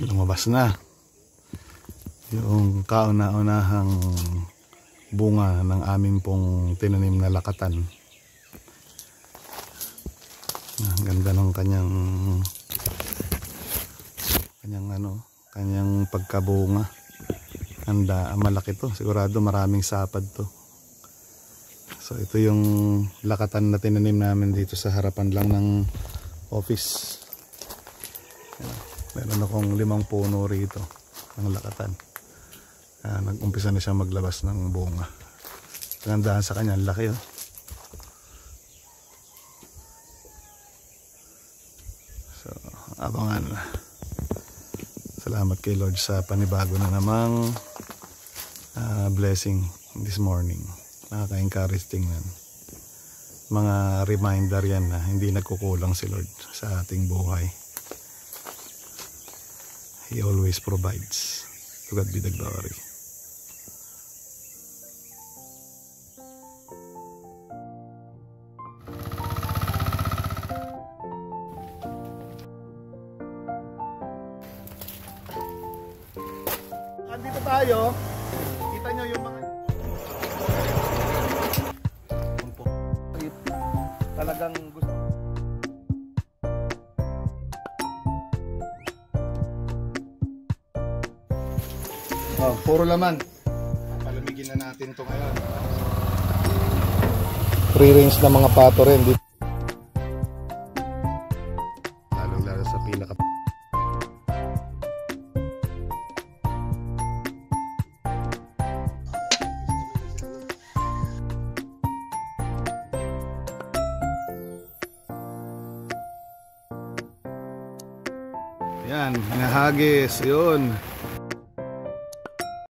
lumabas na yung kauna-unahang bunga ng aming pong tinanim na lakatan. Ang ganda ng kanyang pagkabunga. Malaki to, sigurado maraming sapad to. So ito yung lakatan na tinanim namin dito sa harapan lang ng office. Meron akong 5 puno rito ng lakatan. Nag-umpisa na siya maglabas ng bunga. Gandahan sa kanya, laki oh. So abangan. Salamat kay Lord sa panibago na namang blessing this morning. Nakaka-encourage tingnan. Mga reminder yan na hindi nagkukulang si Lord sa ating buhay. He always provides. To God be the glory. Andito tayo. Kita nyo yung mga talagang gusto. Puro laman. Palamigin na natin ito ngayon. Free range na mga pato rin dito. Lalo sa pinaka. Yan, nahagis, yun.